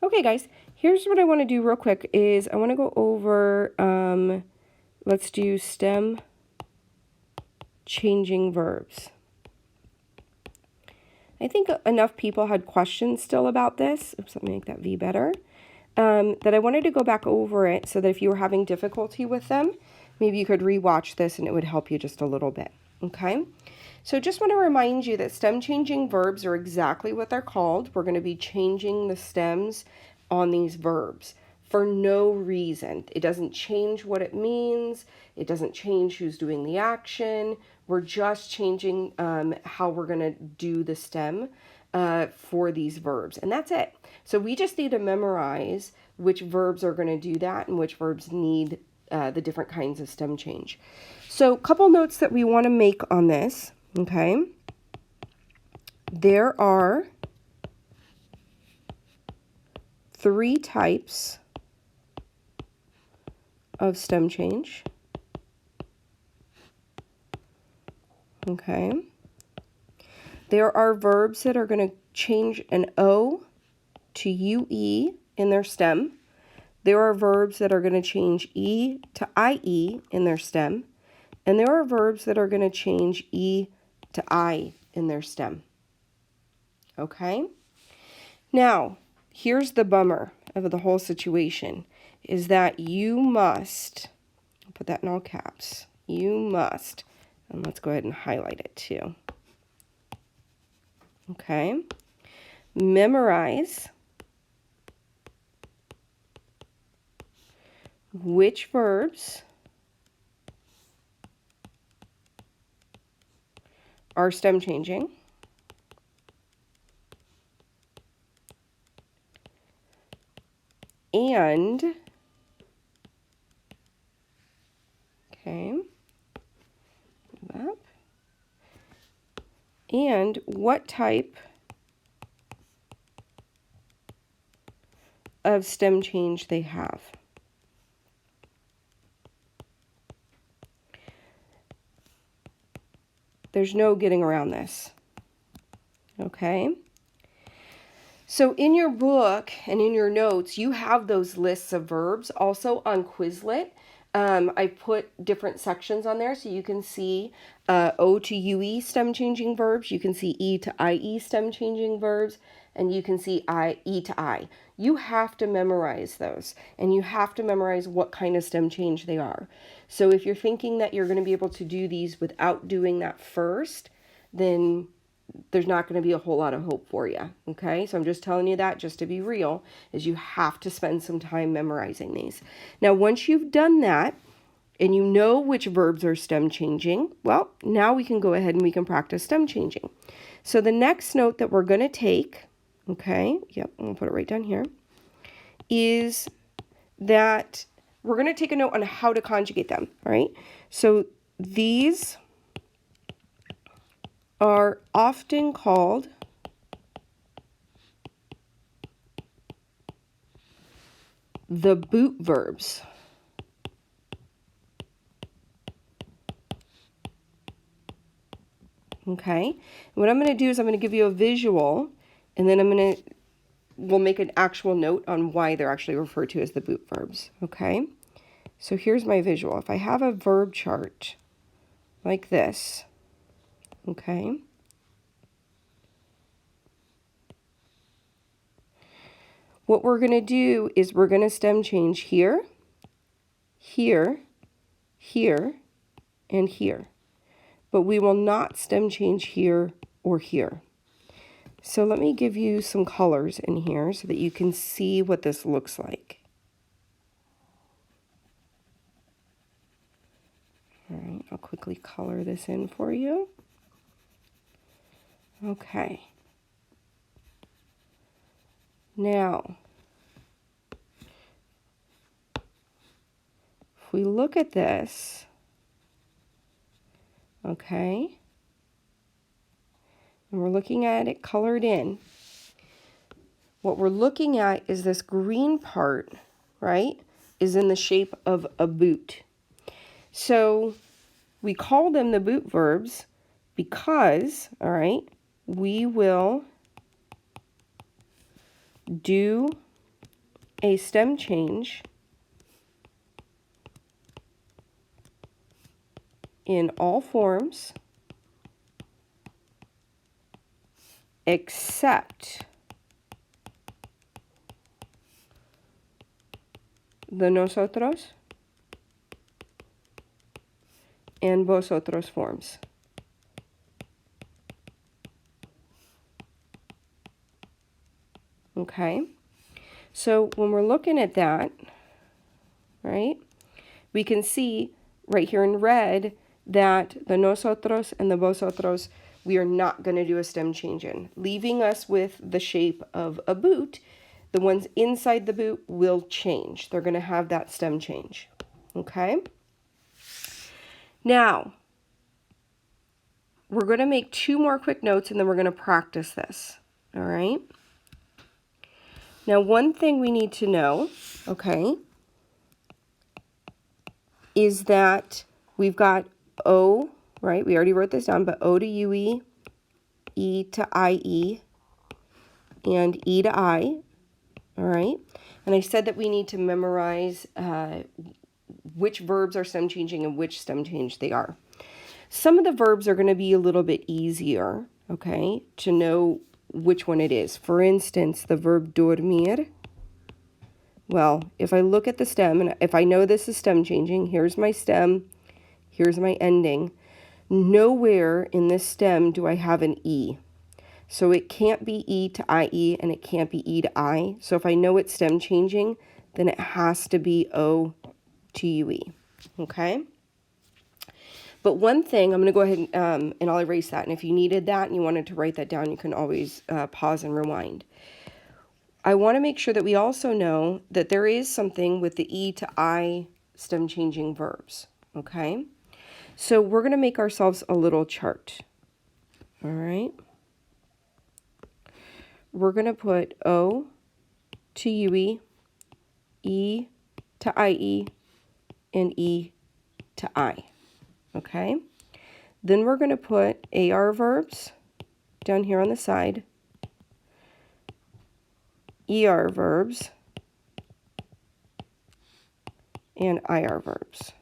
Okay, guys, here's what I want to do real quick is I want to go over, let's do stem changing verbs. I think enough people had questions still about this. Oops, let me make that V better. That I wanted to go back over it so that if you were having difficulty with them, maybe you could rewatch this and it would help you just a little bit. Okay? So just want to remind you that stem changing verbs are exactly what they're called. We're going to be changing the stems on these verbs for no reason. It doesn't change what it means. It doesn't change who's doing the action. We're just changing how we're going to do the stem for these verbs. And that's it. So we just need to memorize which verbs are going to do that and which verbs need the different kinds of stem change. So a couple notes that we want to make on this. Okay, there are 3 types of stem change. Okay, there are verbs that are going to change an O to UE in their stem. There are verbs that are going to change E to IE in their stem. And there are verbs that are going to change E to I in their stem. Okay? Now, here's the bummer of the whole situation, is that you must, I'll put that in all caps, you must, and let's go ahead and highlight it too. Okay? Memorize which verbs are stem changing, and okay, up, and what type of stem change they have. There's no getting around this. Okay? So in your book and in your notes, you have those lists of verbs. Also on Quizlet, I put different sections on there so you can see O to UE stem changing verbs. You can see E to IE stem changing verbs. And you can see E to I. You have to memorize those. And you have to memorize what kind of stem change they are. So if you're thinking that you're going to be able to do these without doing that first, then there's not going to be a whole lot of hope for you. Okay, so I'm just telling you that just to be real, is you have to spend some time memorizing these. Now, once you've done that and you know which verbs are stem changing, well, now we can go ahead and we can practice stem changing. So the next note that we're going to take, okay, yep, I'm going to put it right down here, is that we're going to take a note on how to conjugate them, all right? So these are often called the boot verbs. Okay, and what I'm going to do is I'm going to give you a visual, and then we'll make an actual note on why they're actually referred to as the boot verbs. Okay, so here's my visual. If I have a verb chart like this, okay, what we're going to do is we're going to stem change here, here, here, and here. But we will not stem change here or here. So let me give you some colors in here so that you can see what this looks like. All right, I'll quickly color this in for you. Okay. Now, if we look at this, okay, and we're looking at it colored in, what we're looking at is this green part, right, is in the shape of a boot. So we call them the boot verbs because, all right, we will do a stem change in all forms except the nosotros and vosotros forms. Okay, so when we're looking at that, right, we can see right here in red that the nosotros and the vosotros, we are not going to do a stem change in, leaving us with the shape of a boot. The ones inside the boot will change. They're going to have that stem change. Okay? Now, we're going to make 2 more quick notes and then we're going to practice this. All right? Now, one thing we need to know, okay, is that we've got O, right? We already wrote this down, but O to UE, E to IE, and E to I, all right? And I said that we need to memorize which verbs are stem changing and which stem change they are. Some of the verbs are going to be a little bit easier, okay, to know which one it is. For instance, the verb dormir. Well, if I look at the stem, and if I know this is stem changing, here's my stem, here's my ending. Nowhere in this stem do I have an E. So it can't be E to IE and it can't be E to I. So if I know it's stem changing, then it has to be O to UE. Okay? But one thing, I'm going to go ahead and I'll erase that. And if you needed that and you wanted to write that down, you can always pause and rewind. I want to make sure that we also know that there is something with the E to I stem changing verbs. Okay? So we're going to make ourselves a little chart. All right? We're going to put O to UE, E to IE, and E to I. Okay? Then we're going to put AR verbs down here on the side, ER verbs, and IR verbs.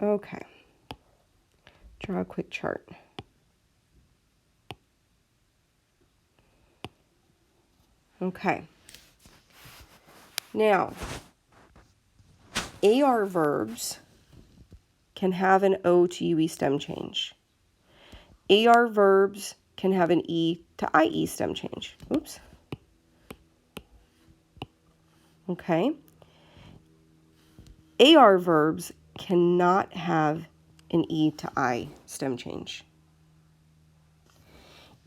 Okay. Draw a quick chart. Okay. Now, AR verbs can have an O to UE stem change. AR verbs can have an E to IE stem change. Oops. Okay. AR verbs cannot have an E to I stem change.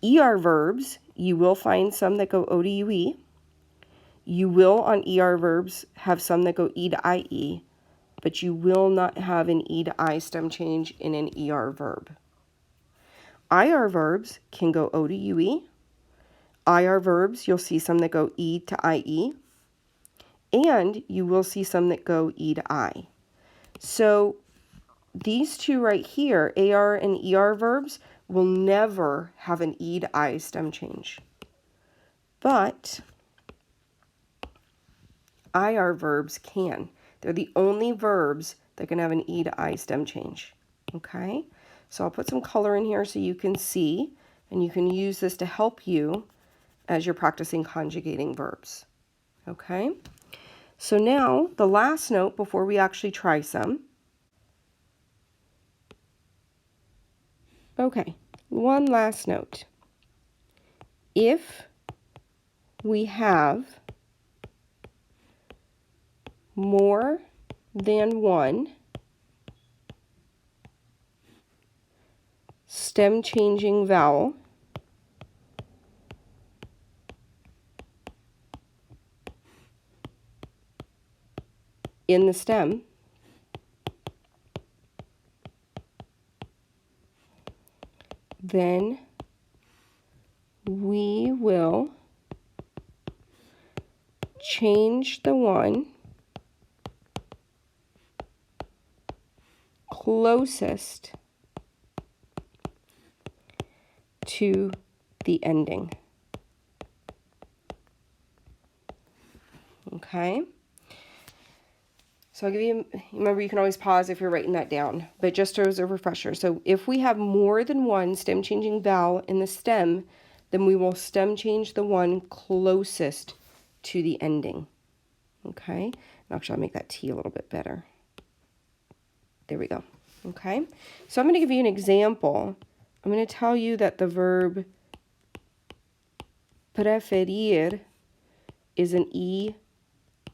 ER verbs, you will find some that go O to UE. You will, on ER verbs, have some that go E to IE, but you will not have an E to I stem change in an ER verb. IR verbs can go O to UE. IR verbs, you'll see some that go E to IE, and you will see some that go E to I. So these two right here, AR and ER verbs, will never have an E to I stem change. But IR verbs can. They're the only verbs that can have an E to I stem change. Okay? So I'll put some color in here so you can see, and you can use this to help you as you're practicing conjugating verbs. Okay? So now, the last note before we actually try some. Okay, one last note. If we have more than one stem changing vowel in the stem, then we will change the one closest to the ending. Okay? So I'll give you, remember you can always pause if you're writing that down, but just as a refresher. So if we have more than one stem changing vowel in the stem, then we will stem change the one closest to the ending. Okay? Actually, I'll make that T a little bit better. There we go. Okay? So I'm going to give you an example. I'm going to tell you that the verb preferir is an E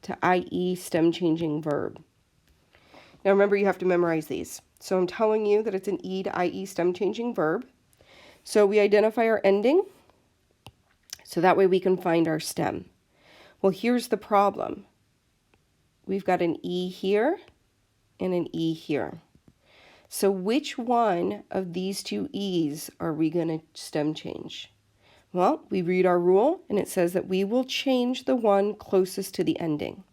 to IE stem changing verb. Now remember, you have to memorize these. So I'm telling you that it's an E to IE stem changing verb. So we identify our ending, so that way we can find our stem. Well, here's the problem. We've got an E here and an E here. So which one of these two E's are we going to stem change? Well, we read our rule, and it says that we will change the one closest to the ending.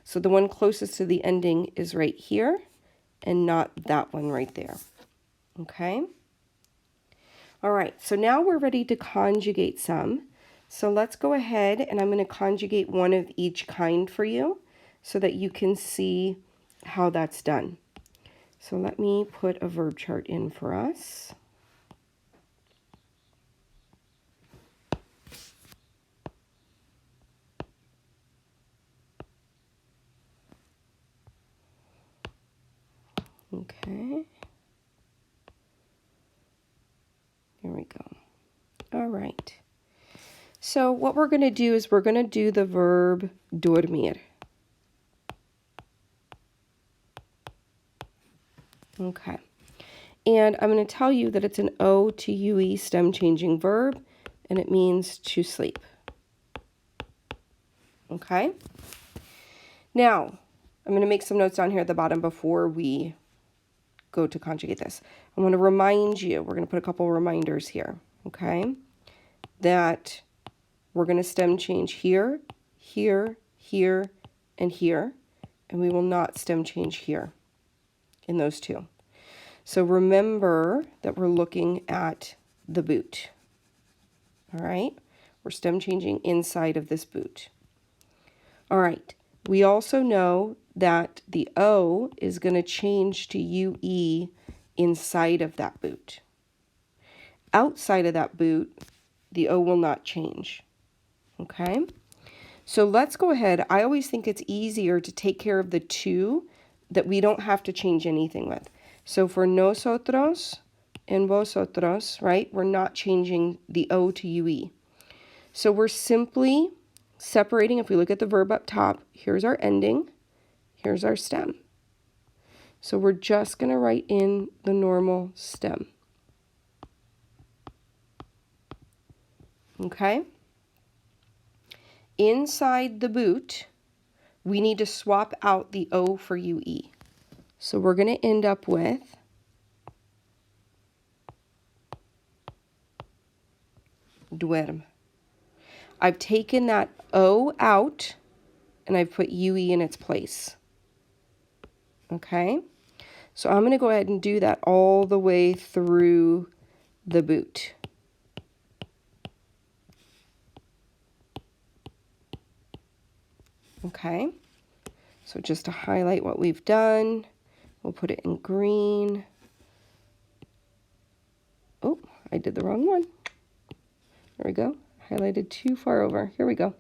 So the one closest to the ending is right here, and not that one right there. Okay? All right, so now we're ready to conjugate some. So let's go ahead, and I'm going to conjugate one of each kind for you so that you can see how that's done. So let me put a verb chart in for us. Okay. There we go. All right. So what we're going to do is we're going to do the verb dormir. Okay. And I'm going to tell you that it's an O to UE stem changing verb, and it means to sleep. Okay? Now, I'm going to make some notes down here at the bottom before we go to conjugate this. I want to remind you, we're going to put a couple reminders here, okay, that we're going to stem change here, here, here, and here, and we will not stem change here in those two. So remember that we're looking at the boot, all right? We're stem changing inside of this boot. All right, we also know that the O is going to change to UE inside of that boot. Outside of that boot, the O will not change, okay? So let's go ahead. I always think it's easier to take care of the two that we don't have to change anything with. So for nosotros and vosotros, right, we're not changing the O to UE. So we're simply separating. If we look at the verb up top, here's our ending, here's our stem. So we're just going to write in the normal stem. Okay? Inside the boot, we need to swap out the O for UE. So we're going to end up with duerm. I've taken that O out and I've put UE in its place. Okay? So I'm going to go ahead and do that all the way through the boot. Okay? So just to highlight what we've done, we'll put it in green. Oh, I did the wrong one. There we go. Highlighted too far over. Here we go.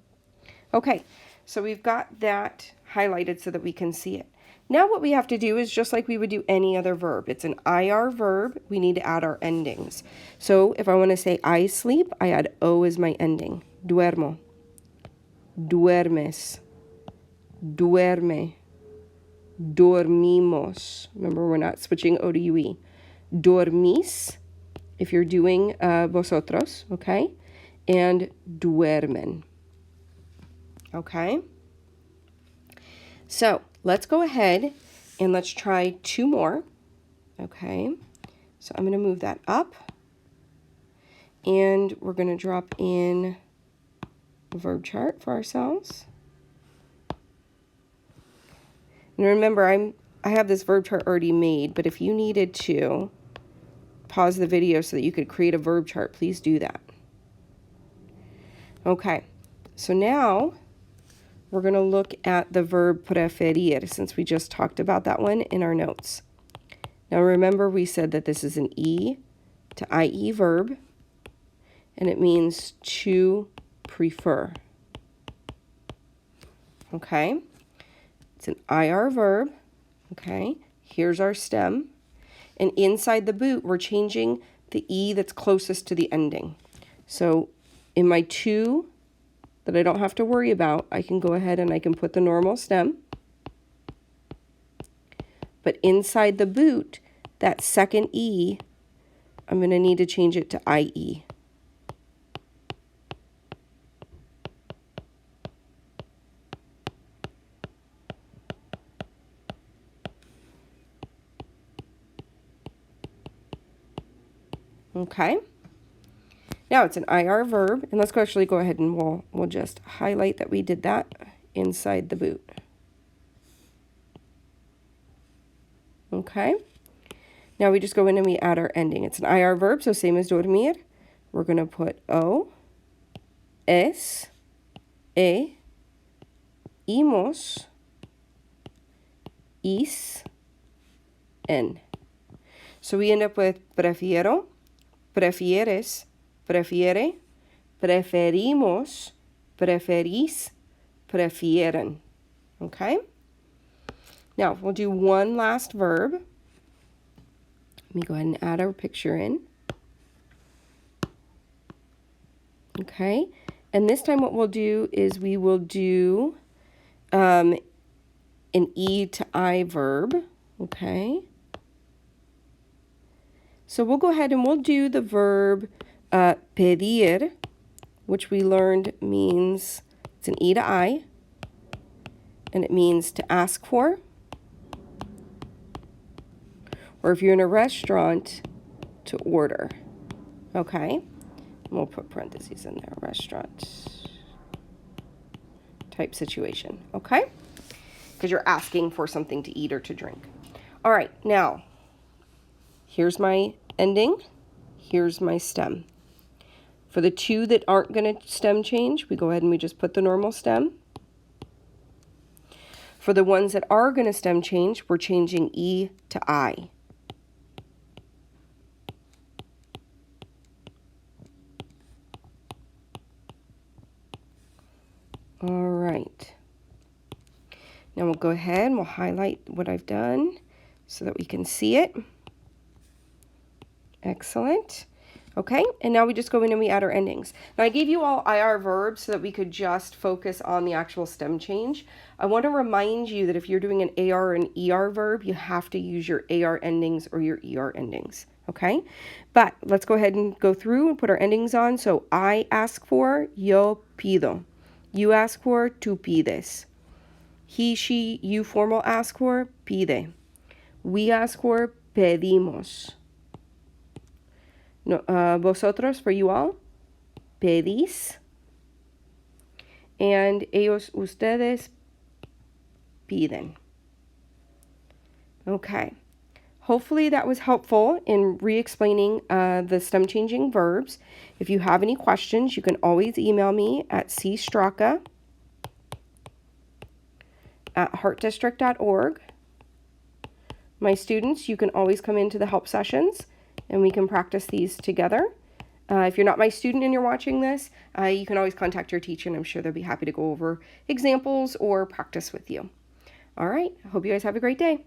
Okay, so we've got that highlighted so that we can see it. Now what we have to do is just like we would do any other verb. It's an IR verb. We need to add our endings. So if I want to say I sleep, I add O as my ending. Duermo. Duermes. Duerme. Dormimos. Remember, we're not switching O to UE. Dormís, if you're doing vosotros, okay? And duermen. Okay? So let's go ahead and let's try two more. Okay? So I'm going to move that up. And we're going to drop in a verb chart for ourselves. And remember, I have this verb chart already made, but if you needed to pause the video so that you could create a verb chart, please do that. Okay, so now we're going to look at the verb preferir, since we just talked about that one in our notes. Now remember, we said that this is an E to IE verb, and it means to prefer. Okay? It's an IR verb. Okay? Here's our stem. And inside the boot, we're changing the E that's closest to the ending. So in my to that I don't have to worry about, I can go ahead and I can put the normal stem. But inside the boot, that second E, I'm going to need to change it to IE. Okay. Now it's an IR verb, and let's actually go ahead and we'll just highlight that we did that inside the boot. Okay. Now we just go in and we add our ending. It's an IR verb, so same as dormir. We're going to put O, es, e, imos, is, en. So we end up with prefiero, prefieres, prefiere, preferimos, preferís, prefieren. Okay? Now, we'll do one last verb. Let me go ahead and add our picture in. Okay? And this time what we'll do is we will do an E to I verb. Okay? So we'll go ahead and we'll do the verb pedir, which we learned means, it's an E to I, and it means to ask for. Or if you're in a restaurant, to order. Okay? And we'll put parentheses in there, restaurant type situation. Okay? Because you're asking for something to eat or to drink. All right, now, here's my ending. Here's my stem. For the two that aren't going to stem change, we go ahead and we just put the normal stem. For the ones that are going to stem change, we're changing E to I. All right. Now we'll go ahead and we'll highlight what I've done so that we can see it. Excellent. Okay, and now we just go in and we add our endings. Now I gave you all IR verbs so that we could just focus on the actual stem change. I want to remind you that if you're doing an AR and ER verb, you have to use your AR endings or your ER endings. Okay, but let's go ahead and go through and put our endings on. So I ask for, yo pido. You ask for, tú pides. He, she, you formal ask for, pide. We ask for, pedimos. No, vosotros, for you all, pedís. And ellos, ustedes, piden. Okay. Hopefully that was helpful in re-explaining the stem changing verbs. If you have any questions, you can always email me at cstraka@heartdistrict.org. My students, you can always come into the help sessions and we can practice these together. If you're not my student and you're watching this, you can always contact your teacher and I'm sure they'll be happy to go over examples or practice with you. All right, I hope you guys have a great day.